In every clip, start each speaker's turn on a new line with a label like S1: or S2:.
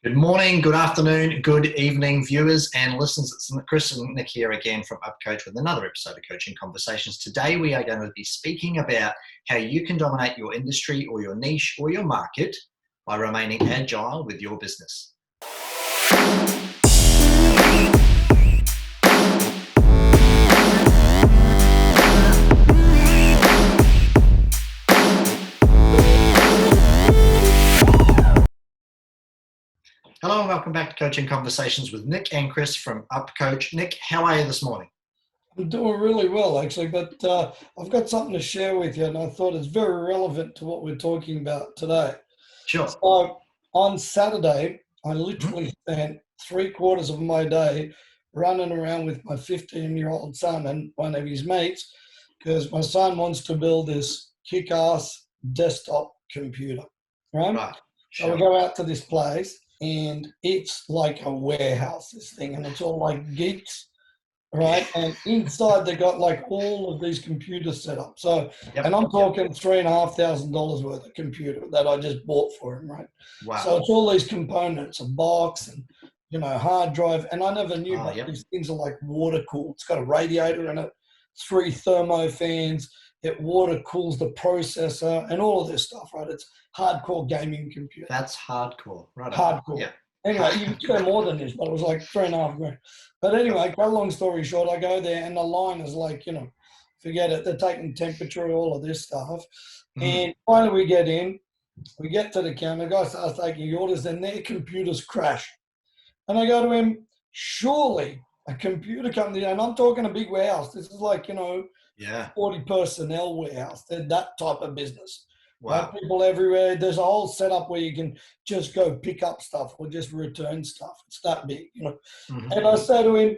S1: Good morning, good afternoon, good evening, viewers and listeners. It's Chris and Nick here again from UpCoach with another episode of Coaching Conversations. Today we are going to be speaking about how you can dominate your industry or your niche or your market by remaining agile with your business. Hello and welcome back to Coaching Conversations with Nick and Chris from UpCoach. Nick, how are you this morning?
S2: I'm doing really well, actually, but I've got something to share with you, and I thought it's very relevant to what we're talking about today.
S1: Sure.
S2: So on Saturday, I literally spent 3/4 of my day running around with my 15-year-old son and one of his mates, because my son wants to build this kick-ass desktop computer, right?
S1: Right.
S2: So
S1: Sure.
S2: we go out to this place, and it's like a warehouse, this thing, and it's all like geeks, right? And inside they got like all of these computers set up. So, and I'm talking $3,500 worth of computer that I just bought for him, right?
S1: Wow.
S2: So it's all these components, a box and, hard drive. And I never knew, but these things are like water cooled. It's got a radiator in it, 3 thermo fans. It water cools the processor and all of this stuff, right? It's hardcore gaming computer.
S1: That's hardcore, right?
S2: Hardcore. Yeah. Anyway, you can spend more than this, but it was like $3,500. But anyway, cut a long story short, I go there and the line is like, forget it. They're taking temperature, all of this stuff. And finally we get in, we get to the counter, the guy starts taking the orders and their computers crash. And I go to him, surely a computer company, and I'm talking a big warehouse. This is like, 40 personnel warehouse. They're that type of business.
S1: Wow.
S2: Right? People everywhere. There's a whole setup where you can just go pick up stuff or just return stuff. It's that big, And I say to him,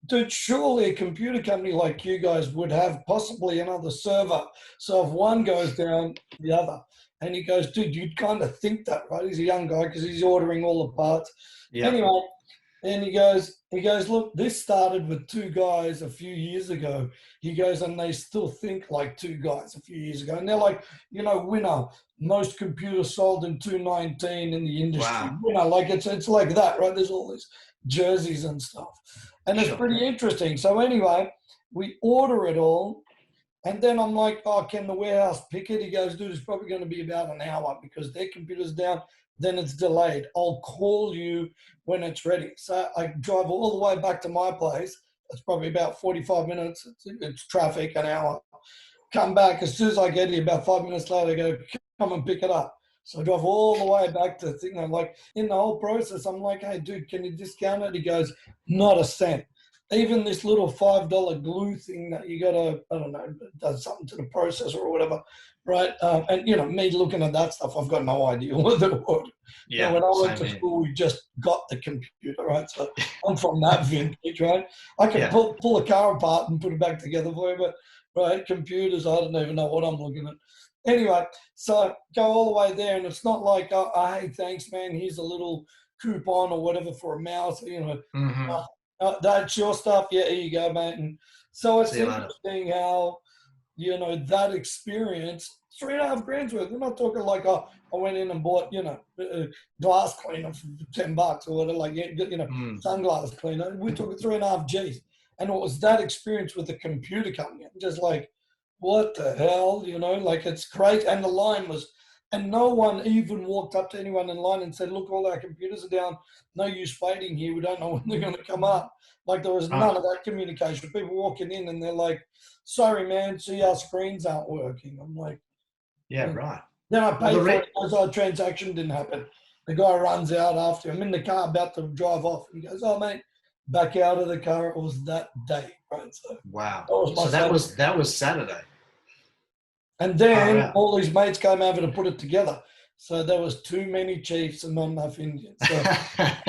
S2: dude, surely a computer company like you guys would have possibly another server. So if one goes down, the other. And he goes, dude, you'd kind of think that, right? He's a young guy because he's ordering all the parts. Yeah. Anyway, and he goes, look, this started with 2 guys a few years ago. He goes, and they still think like 2 guys a few years ago. And they're like, winner, most computers sold in 2019 in the industry.
S1: Wow.
S2: Winner, like it's like that, right? There's all these jerseys and stuff. And it's pretty interesting. So anyway, we order it all. And then I'm like, oh, can the warehouse pick it? He goes, dude, it's probably going to be about an hour because their computer's down. Then it's delayed. I'll call you when it's ready. So I drive all the way back to my place. It's probably about 45 minutes. It's traffic, an hour. Come back. As soon as I get here, about 5 minutes later, I go, come and pick it up. So I drive all the way back to the thing. I'm like, in the whole process, I'm like, hey, dude, can you discount it? He goes, not a cent. Even this little $5 glue thing that you got to, I don't know, does something to the processor or whatever, right? And, me looking at that stuff, I've got no idea what it was.
S1: Yeah,
S2: when I went to school, we just got the computer, right? So I'm from that vintage, right? I can pull a car apart and put it back together for you, but, right, computers, I don't even know what I'm looking at. Anyway, so go all the way there, and it's not like, oh, hey, thanks, man, here's a little coupon or whatever for a mouse, that's your stuff. Yeah, here you go, mate. And so it's interesting how, that experience, $3,500 worth. We're not talking like, I went in and bought, a glass cleaner for $10 or whatever, like, sunglass cleaner. We took 3.5 G's. And it was that experience with the computer company. I'm just like, what the hell, like it's great. And the line was, and no one even walked up to anyone in line and said, look, all our computers are down. No use waiting here. We don't know when they're going to come up. Like there was none of that communication. People walking in and they're like, sorry, man, see our screens aren't working. I'm like,
S1: yeah, right.
S2: Then I paid for it because our transaction didn't happen. The guy runs out after. I'm in the car about to drive off. And he goes, oh, mate, back out of the car. It was that day, right? So
S1: wow. So that was Saturday.
S2: And then all these mates came over to put it together. So there was too many Chiefs and not enough Indians. So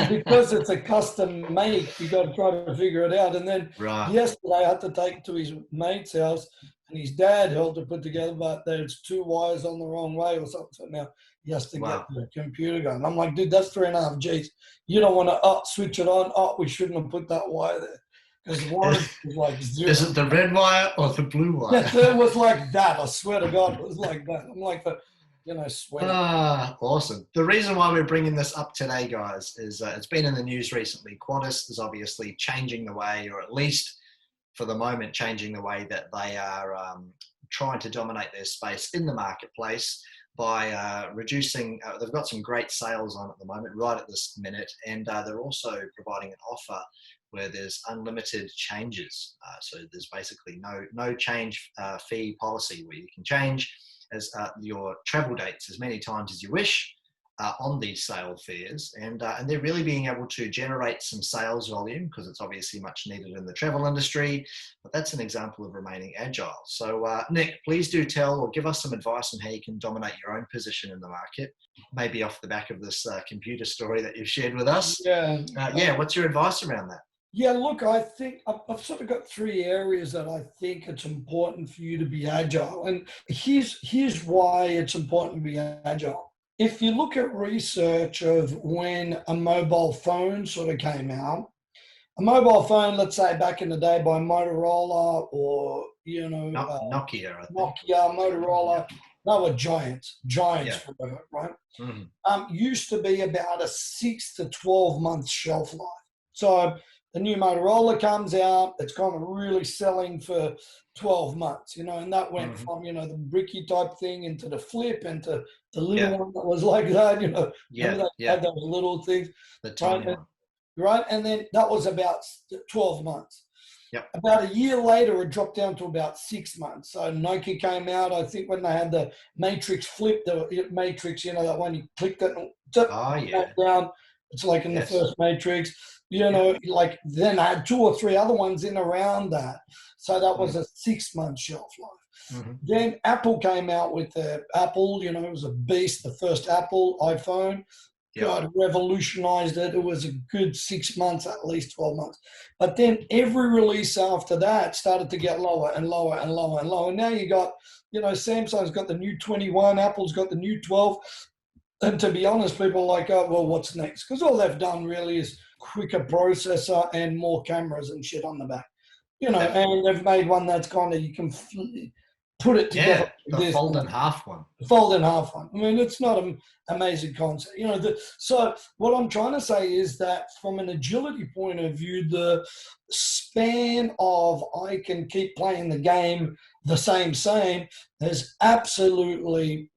S2: because it's a custom make, you got to try to figure it out. And then yesterday I had to take it to his mate's house, and his dad helped to put together, but there's 2 wires on the wrong way or something. So now he has to get the computer going. I'm like, dude, that's 3.5 G's. You don't want to switch it on. Oh, we shouldn't have put that wire there. Because one was like 0.
S1: Is it the red wire or the blue wire?
S2: Yeah, it was like that. I swear to God, it was like that. I'm like, but sweating.
S1: Ah, awesome. The reason why we're bringing this up today, guys, is it's been in the news recently. Qantas is obviously changing the way, or at least for the moment, changing the way that they are trying to dominate their space in the marketplace by reducing. They've got some great sales on at the moment, right at this minute, and they're also providing an offer where there's unlimited changes. So there's basically no change fee policy where you can change your travel dates as many times as you wish on these sale fares, and they're really being able to generate some sales volume because it's obviously much needed in the travel industry. But that's an example of remaining agile. So Nick, please do tell or give us some advice on how you can dominate your own position in the market, maybe off the back of this computer story that you've shared with us. What's your advice around that?
S2: Yeah, look, I think I've sort of got three areas that I think it's important for you to be agile. And here's why it's important to be agile. If you look at research of when a mobile phone sort of came out, a mobile phone, let's say back in the day by Motorola or,
S1: Nokia, I think.
S2: Nokia, Motorola, they were giants forever, right?
S1: Mm-hmm.
S2: Used to be about a 6 to 12 month shelf life. So the new Motorola comes out, it's kind of really selling for 12 months, and that went from, the bricky type thing into the flip into the little one that was like that, had those little things.
S1: The tiny one.
S2: Right, and then that was about 12 months.
S1: Yep.
S2: About a year later, it dropped down to about 6 months. So Nokia came out, I think, when they had the Matrix flip, the Matrix, that one you clicked it and down. It's like in the first Matrix, like then I had 2 or 3 other ones in around that. So that was a 6 month shelf life.
S1: Mm-hmm.
S2: Then Apple came out with the Apple, it was a beast, the first Apple iPhone. God, revolutionized it. It was a good 6 months, at least 12 months. But then every release after that started to get lower and lower and lower and lower. And now you got, Samsung's got the new 21, Apple's got the new 12. And to be honest, people are like, oh, well, what's next? Because all they've done really is quicker processor and more cameras and shit on the back. And they've made one that's kind of, you can put it together.
S1: Yeah, the fold in half one.
S2: The fold in half one. I mean, it's not an amazing concept. So what I'm trying to say is that from an agility point of view, the span of I can keep playing the game the same has absolutely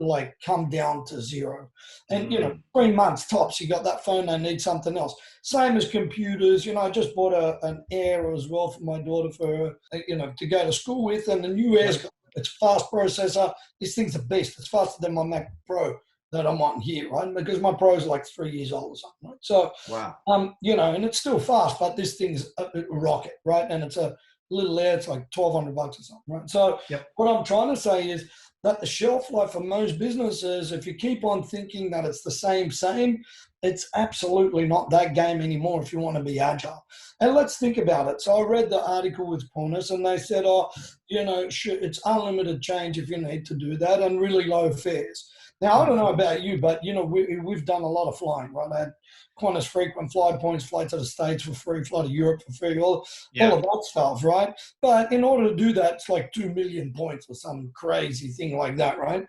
S2: come down to zero. And 3 months tops, you got that phone, they need something else. Same as computers. I just bought an Air as well for my daughter for to go to school with, and the new Air's got it's fast processor. This thing's a beast. It's faster than my Mac Pro that I'm on here, right? Because my Pro is like 3 years old or something, right? So,
S1: wow.
S2: And it's still fast, but this thing's a rocket, right? And it's a little Air, it's like $1,200 or something, right? So what I'm trying to say is that the shelf life for most businesses, if you keep on thinking that it's the same, it's absolutely not that game anymore if you want to be agile. And let's think about it. So I read the article with Qantas and they said, it's unlimited change if you need to do that and really low fares. Now, I don't know about you, but, we've done a lot of flying, right? I had Qantas frequent flyer points, fly to the States for free, fly to Europe for free, all of that stuff, right? But in order to do that, it's like 2 million points or some crazy thing like that, right?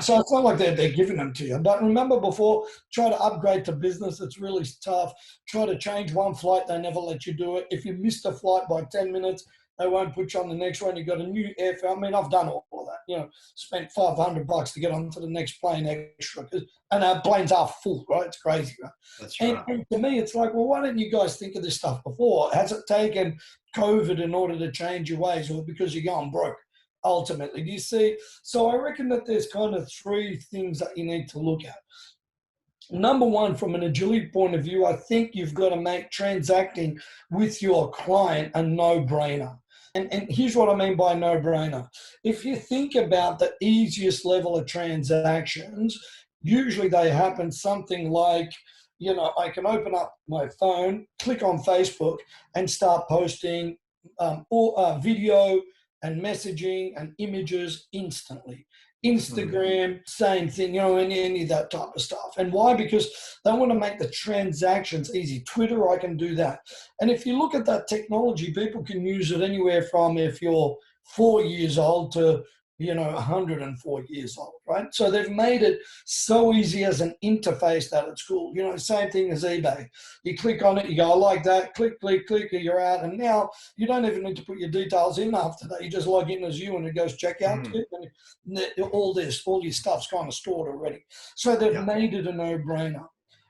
S2: So it's not like they're giving them to you. But remember before, try to upgrade to business. It's really tough. Try to change one flight. They never let you do it. If you missed a flight by 10 minutes, they won't put you on the next one. You got a new airfare. I mean, I've done all of that. Spent $500 to get onto the next plane extra, and our planes are full, right? It's crazy, right?
S1: That's right.
S2: And to me, it's like, well, why didn't you guys think of this stuff before? Has it taken COVID in order to change your ways, or because you're going broke? Ultimately, do you see? So I reckon that there's kind of 3 things that you need to look at. Number one, from an agility point of view, I think you've got to make transacting with your client a no-brainer. And here's what I mean by no-brainer. If you think about the easiest level of transactions, usually they happen something like, I can open up my phone, click on Facebook, and start posting video and messaging and images instantly. Instagram, same thing, any of that type of stuff. And why? Because they want to make the transactions easy. Twitter, I can do that. And if you look at that technology, people can use it anywhere from if you're 4 years old to 104 years old, right? So they've made it so easy as an interface that it's cool. Same thing as eBay. You click on it, you go, I like that, click, click, click, you're out. And now you don't even need to put your details in after that. You just log in as you and it goes checkout. And all your stuff's kind of stored already. So they've made it a no-brainer.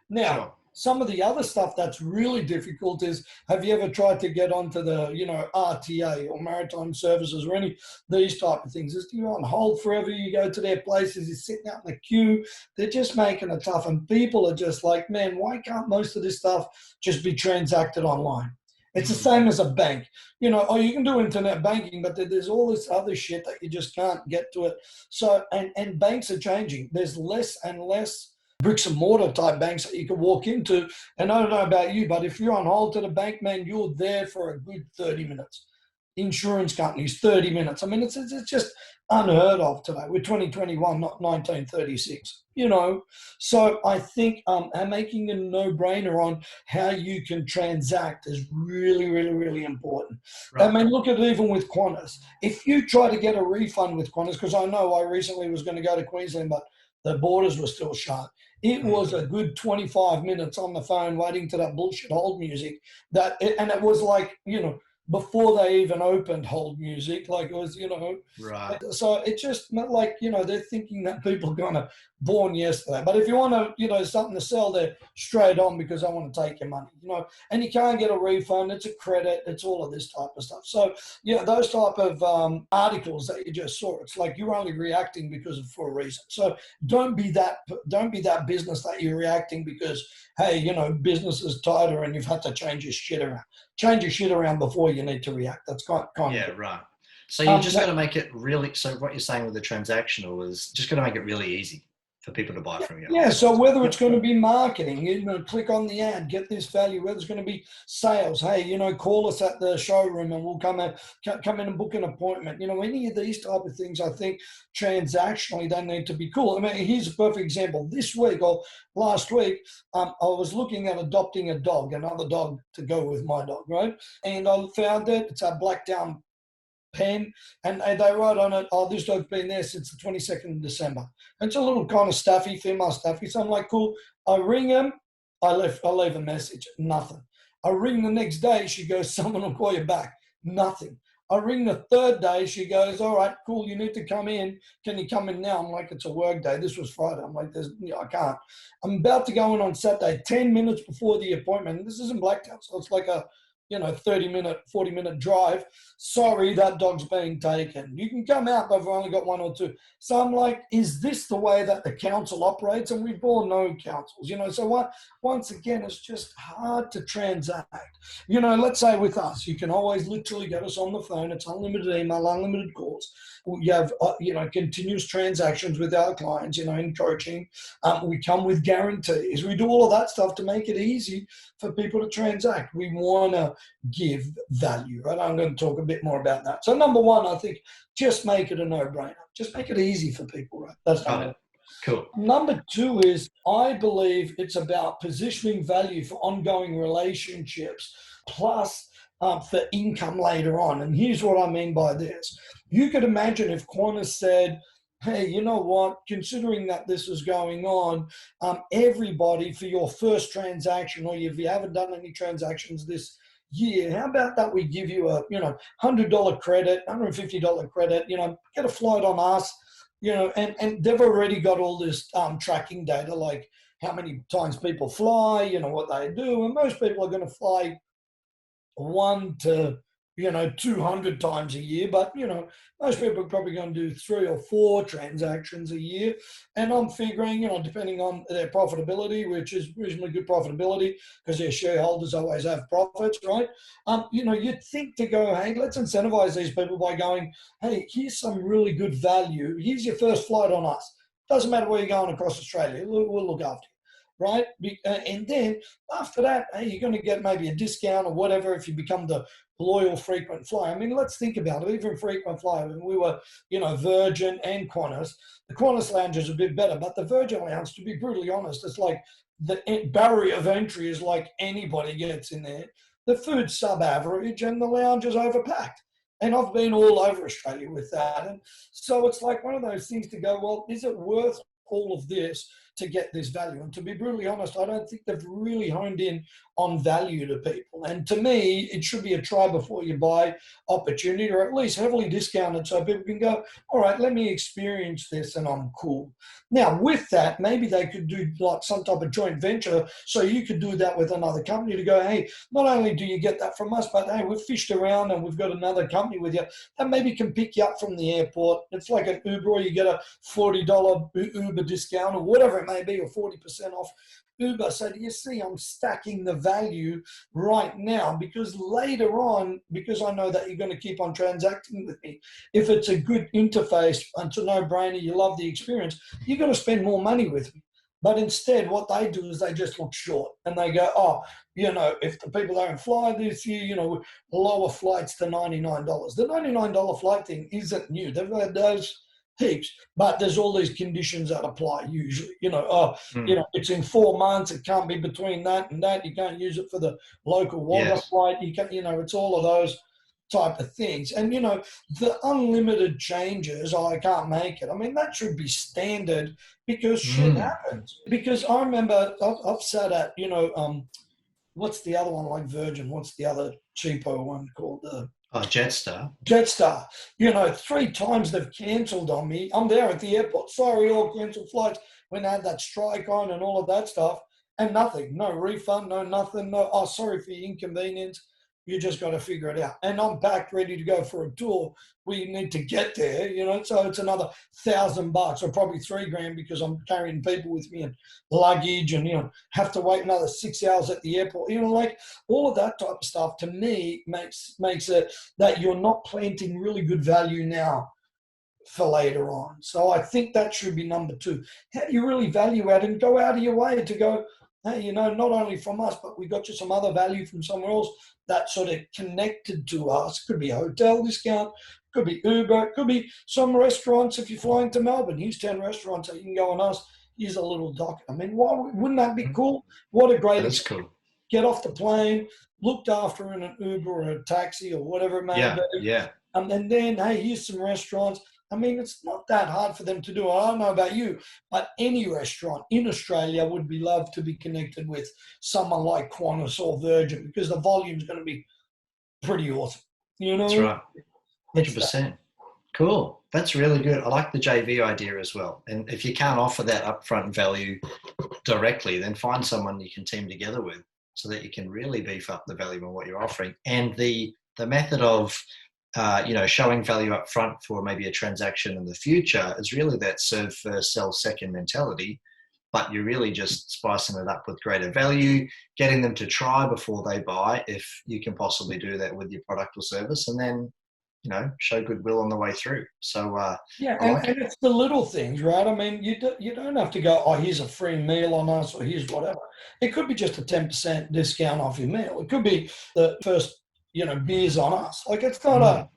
S2: Now, some of the other stuff that's really difficult is, have you ever tried to get onto the, RTA or Maritime Services or any these type of things? You're on hold forever. You go to their places, you're sitting out in the queue. They're just making it tough. And people are just like, man, why can't most of this stuff just be transacted online? It's the same as a bank. You can do internet banking, but there's all this other shit that you just can't get to it. So, and banks are changing. There's less and less bricks and mortar type banks that you can walk into. And I don't know about you, but if you're on hold to the bank, man, you're there for a good 30 minutes. Insurance companies, 30 minutes. I mean, it's just unheard of today. We're 2021, not 1936, So I think making a no-brainer on how you can transact is really, really, really important. Right. I mean, look at it even with Qantas. If you try to get a refund with Qantas, because I know I recently was going to go to Queensland, but the borders were still shut. It was a good 25 minutes on the phone waiting to that bullshit hold music. And it was like, before they even opened hold music, like it was,
S1: Right.
S2: So it's just like, they're thinking that people are kind of born yesterday. But if you want to, something to sell, they're straight on because I want to take your money, and you can't get a refund. It's a credit. It's all of this type of stuff. So, those type of articles that you just saw, it's like you're only reacting for a reason. So don't be that business that you're reacting because, hey, business is tighter and you've had to change your shit around. Change your shit around before you need to react. That's kind of
S1: right. So you're just going to make it really. So what you're saying with the transactional is just going to make it really easy for people to buy from you.
S2: Yeah. So whether it's going to be marketing, click on the ad, get this value. Whether it's going to be sales, hey, call us at the showroom and we'll come in and book an appointment. Any of these type of things, I think transactionally they need to be cool. I mean, here's a perfect example. This week or last week, I was looking at adopting a dog, another dog to go with my dog, right? And I found it. It's a Blackdown pen, and they wrote on it, oh, this dog's been there since the 22nd of December. And it's a little kind of stuffy, female stuffy. So I'm like, cool. I ring him. I leave a message. Nothing. I ring the next day. She goes, someone will call you back. Nothing. I ring the third day. She goes, all right, cool. You need to come in. Can you come in now? I'm like, it's a work day. This was Friday. I'm like, I can't. I'm about to go in on Saturday, 10 minutes before the appointment. This isn't Blacktown, so it's like a 30-minute, 40-minute drive. Sorry, that dog's being taken. You can come out, but I've only got one or two. So I'm like, is this the way that the council operates? And we've all known councils, So once again, it's just hard to transact. Let's say with us, you can always literally get us on the phone. It's unlimited email, unlimited calls. You have, continuous transactions with our clients, in coaching. We come with guarantees. We do all of that stuff to make it easy for people to transact. We want to give value, right? I'm going to talk a bit more about that. So number one, I think just make it a no-brainer. Just make it easy for people, right? That's number one.
S1: Cool.
S2: Number two is I believe it's about positioning value for ongoing relationships plus for income later on. And here's what I mean by this. You could imagine if Qantas said, hey, you know what, considering that this is going on, everybody for your first transaction, or if you haven't done any transactions this year, how about that we give you a, $100 credit, $150 credit, get a flight on us, and they've already got all this tracking data, like how many times people fly, what they do. And most people are going to fly 1 to 200 times a year, but most people are probably going to do 3 or 4 transactions a year. And I'm figuring, depending on their profitability, which is reasonably good profitability because their shareholders always have profits, right? You'd think to go, hey, let's incentivize these people by going, hey, here's some really good value. Here's your first flight on us. Doesn't matter where you're going across Australia. We'll look after you. Right? And then after that, hey, you're going to get maybe a discount or whatever if you become the loyal frequent flyer. I mean, let's think about it. Even frequent flyer, when we were, Virgin and Qantas, the Qantas lounge is a bit better, but the Virgin lounge, to be brutally honest, it's like the barrier of entry is like anybody gets in there. The food's sub-average and the lounge is overpacked. And I've been all over Australia with that. And so it's like one of those things to go, well, is it worth all of this to get this value? And to be brutally honest, I don't think they've really honed in on value to people. And to me, it should be a try before you buy opportunity, or at least heavily discounted so people can go, all right, let me experience this and I'm cool. Now, with that, maybe they could do like some type of joint venture. So you could do that with another company to go, hey, not only do you get that from us, but hey, we've fished around and we've got another company with you that maybe can pick you up from the airport. It's like an Uber, or you get a $40 Uber discount or whatever it may be, or 40% off Uber. So do you see, I'm stacking the value right now, because later on, because I know that you're going to keep on transacting with me, if it's a good interface and it's a no-brainer, you love the experience, you're going to spend more money with me. But instead, what they do is they just look short and they go, oh, if the people don't fly this year, lower flights to $99. The $99 flight thing isn't new. They've had those heaps, but there's all these conditions that apply usually. It's in 4 months. It can't be between that and that. You can't use it for the local Wagga flight. You can, it's all of those type of things. And, the unlimited changes, I can't make it. I mean, that should be standard, because shit happens. Because I remember I've sat at, what's the other one like Virgin? What's the other cheapo one called?
S1: Jetstar.
S2: Jetstar. 3 times they've cancelled on me. I'm there at the airport. Sorry, all cancelled flights when they had that strike on and all of that stuff. And nothing. No refund, no nothing. No, oh, sorry for your inconvenience. You just got to figure it out. And I'm packed, ready to go for a tour. We need to get there, so it's another $1,000 or probably $3,000, because I'm carrying people with me and luggage and, have to wait another 6 hours at the airport. Like all of that type of stuff to me makes it that you're not planting really good value now for later on. So I think that should be number 2. How do you really value add and go out of your way to go, hey, not only from us, but we got you some other value from somewhere else that sort of connected to us. Could be a hotel discount, could be Uber, could be some restaurants. If you're flying to Melbourne, here's 10 restaurants that you can go on us. Here's a little dock. I mean, wouldn't that be cool? What a great
S1: experience. Cool.
S2: Get off the plane, looked after in an Uber or a taxi or whatever it may be.
S1: Yeah.
S2: And then, hey, here's some restaurants. I mean, it's not that hard for them to do. I don't know about you, but any restaurant in Australia would be loved to be connected with someone like Qantas or Virgin, because the volume is going to be pretty awesome.
S1: That's right. 100%. Cool. That's really good. I like the JV idea as well. And if you can't offer that upfront value directly, then find someone you can team together with so that you can really beef up the value of what you're offering. And the method of showing value up front for maybe a transaction in the future is really that serve first, sell second mentality, but you're really just spicing it up with greater value, getting them to try before they buy, if you can possibly do that with your product or service, and then, show goodwill on the way through. So,
S2: and it's the little things, right? I mean, you don't have to go, oh, here's a free meal on us, or here's whatever. It could be just a 10% discount off your meal. It could be the first beers on us. Like, it's not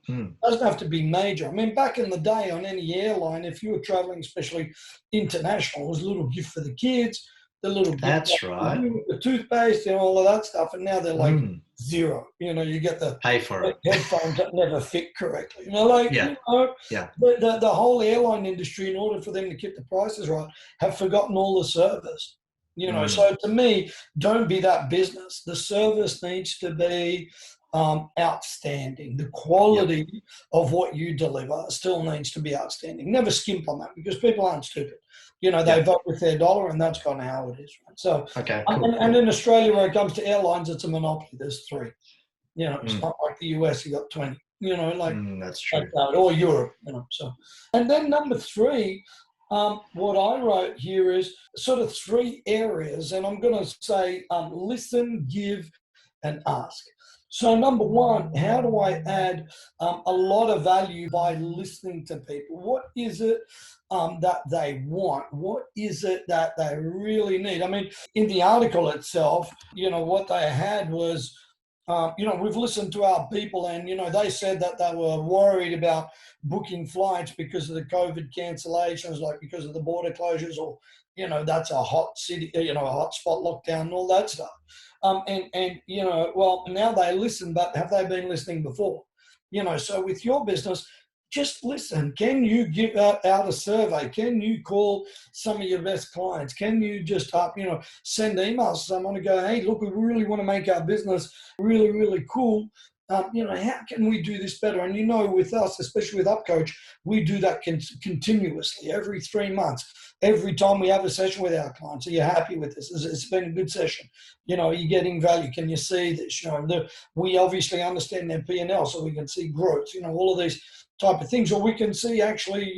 S2: doesn't have to be major. I mean, back in the day on any airline, if you were traveling, especially international, it was a little gift for the kids, the little gift,
S1: that's right,
S2: the toothpaste and all of that stuff. And now they're like zero. You get the
S1: pay for it
S2: headphones that never fit correctly. The whole airline industry, in order for them to keep the prices right, have forgotten all the service. So to me, don't be that business. The service needs to be outstanding. The quality of what you deliver still needs to be outstanding. Never skimp on that, because people aren't stupid. They vote with their dollar, and that's kind of how it is. Right? So,
S1: okay, cool.
S2: And in Australia, where it comes to airlines, it's a monopoly. There's 3. It's not like the US, you got 20.
S1: That's true.
S2: Or Europe. So, and then number 3. What I wrote here is sort of 3 areas, and I'm going to say listen, give, and ask. So number 1, how do I add a lot of value by listening to people? What is it that they want? What is it that they really need? I mean, in the article itself, what they had was, we've listened to our people, and, they said that they were worried about booking flights because of the COVID cancellations, like because of the border closures, or, that's a hot city, a hot spot lockdown and all that stuff. Well, now they listen, but have they been listening before? So with your business, just listen. Can you give out a survey? Can you call some of your best clients? Can you just send emails to someone to go, hey, look, we really want to make our business really, really cool. How can we do this better? And with us, especially with UpCoach, we do that continuously every 3 months. Every time we have a session with our clients, are you happy with this? It's been a good session. Are you getting value? Can you see this? We obviously understand their P&L, so we can see growth. All of these type of things, or we can see actually,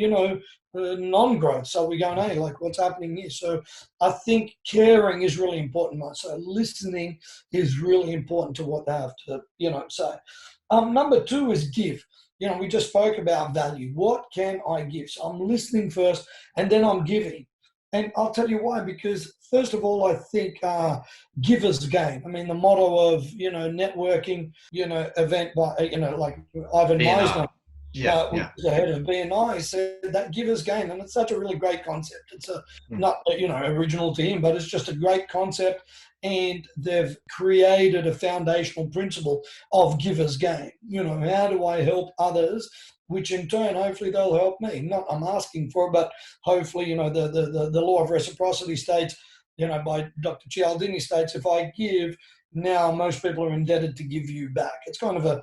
S2: non-growth. So we're going, hey, like what's happening here? So I think caring is really important. So listening is really important to what they have to, say. Number 2 is give. We just spoke about value. What can I give? So I'm listening first, and then I'm giving. And I'll tell you why, because first of all, I think givers gain. I mean, the motto of, networking, event by, like Ivan Meisner, which is the head of BNI, said that givers gain. And it's such a really great concept. It's not, original to him, but it's just a great concept. And they've created a foundational principle of givers gain. How do I help others? Which in turn, hopefully they'll help me. Not I'm asking for it, but hopefully, the law of reciprocity states, by Dr. Cialdini states, if I give, now most people are indebted to give you back. It's kind of a,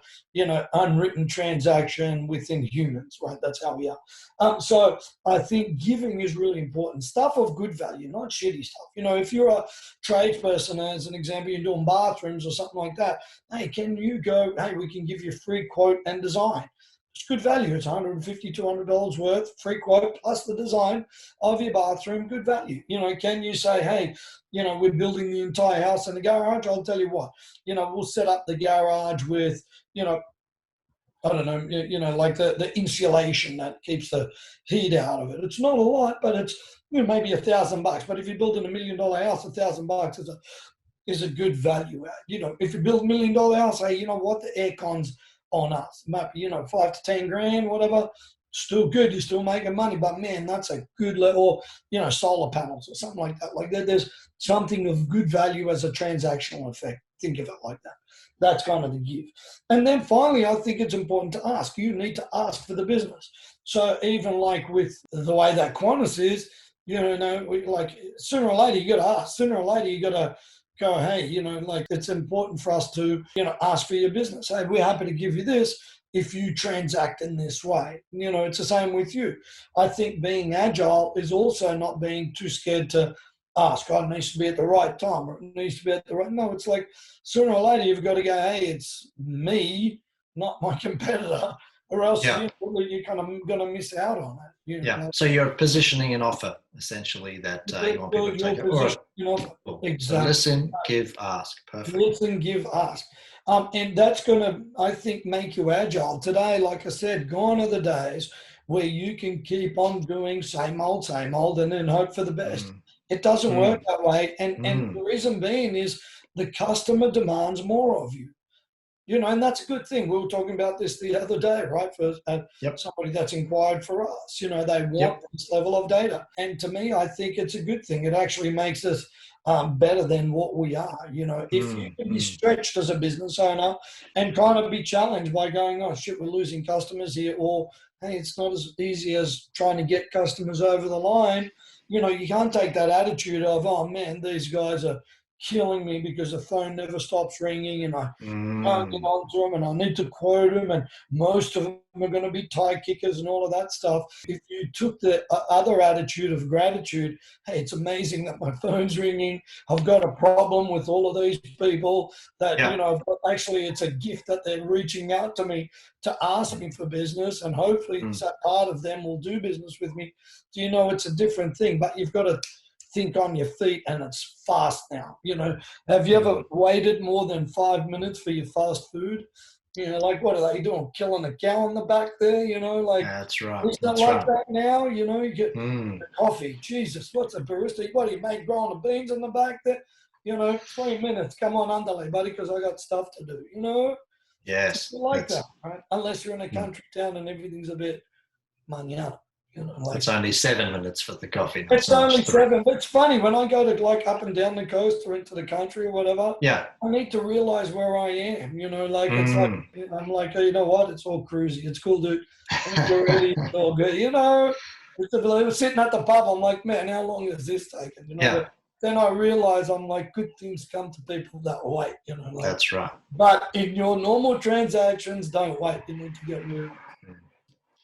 S2: unwritten transaction within humans, right? That's how we are. So I think giving is really important. Stuff of good value, not shitty stuff. If you're a tradesperson, as an example, you're doing bathrooms or something like that, hey, can you go, hey, we can give you a free quote and design. It's good value. It's $150, $200 worth, free quote plus the design of your bathroom, good value. Can you say, hey, we're building the entire house and the garage? I'll tell you what, we'll set up the garage with, I don't know, like the insulation that keeps the heat out of it. It's not a lot, but it's maybe $1,000. But if you're building $1 million house, $1,000 is a good value add. If you build $1 million house, hey, you know what, the aircon's on us, maybe, 5 to 10 grand, whatever, still good, you're still making money, but man, that's a good level, solar panels or something like that. Like that, there's something of good value as a transactional effect. Think of it like that. That's kind of the give. And then finally, I think it's important to ask. You need to ask for the business. So even like with the way that Qantas is, like sooner or later, you got to ask. Sooner or later, you got to go, hey, like it's important for us to, ask for your business. Hey, we're happy to give you this if you transact in this way. It's the same with you. I think being agile is also not being too scared to ask. Oh, it needs to be at the right time, or it needs to be at the right. No, it's like sooner or later you've got to go, hey, it's me, not my competitor, or else you're kind of going to miss out on it.
S1: So you're positioning an offer, essentially, that you want people to take it.
S2: Exactly.
S1: So listen, give, ask. Perfect.
S2: Listen, give, ask. And that's going to, I think, make you agile. Today, like I said, gone are the days where you can keep on doing same old, and then hope for the best. It doesn't work that way. And the reason being is the customer demands more of you. And that's a good thing. We were talking about this the other day, right? For somebody that's inquired for us, they want this level of data. And to me, I think it's a good thing. It actually makes us better than what we are. If you can be stretched as a business owner and kind of be challenged by going, oh shit, we're losing customers here, or hey, it's not as easy as trying to get customers over the line. You can't take that attitude of, oh man, these guys are killing me because the phone never stops ringing and I can't get on to them and I need to quote them and most of them are going to be tie kickers and all of that stuff. If you took the other attitude of gratitude, hey, it's amazing that my phone's ringing. I've got a problem with all of these people that, actually it's a gift that they're reaching out to me to ask me for business, and hopefully that part of them will do business with me. So, it's a different thing, but you've got to think on your feet, and it's fast now. Have you ever waited more than 5 minutes for your fast food? Like what are they doing? Killing a cow in the back there?
S1: That's right.
S2: It's not like that now. You get the coffee. Jesus, what's a barista? What do you make? Growing the beans in the back there? 3 minutes. Come on, underlay, buddy, because I got stuff to do.
S1: Yes.
S2: Like that, right? Unless you're in a country town and everything's a bit manana. You know, like,
S1: it's only 7 minutes for the coffee.
S2: It's
S1: so
S2: only 7. But it's funny when I go to like up and down the coast or into the country or whatever.
S1: Yeah.
S2: I need to realize where I am. You know, like it's like I'm like, oh, you know what? It's all cruisy. It's cool, dude. You're ready. It's all good. You know, sitting at the pub. I'm like, man, how long is this taking? You know.
S1: Yeah.
S2: But then I realize I'm like, good things come to people that wait. You know. Like,
S1: that's right.
S2: But in your normal transactions, don't wait. You need to get moving.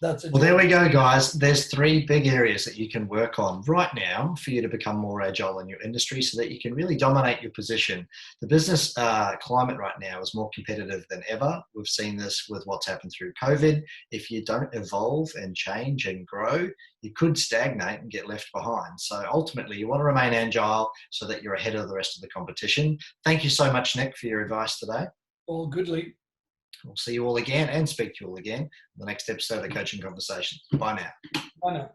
S1: Well, there we go, guys. There's 3 big areas that you can work on right now for you to become more agile in your industry so that you can really dominate your position. The business climate right now is more competitive than ever. We've seen this with what's happened through COVID. If you don't evolve and change and grow, you could stagnate and get left behind. So ultimately, you want to remain agile so that you're ahead of the rest of the competition. Thank you so much, Nick, for your advice today.
S2: All goodly.
S1: We'll see you all again and speak to you all again in the next episode of Coaching Conversations. Bye now.
S2: Bye now.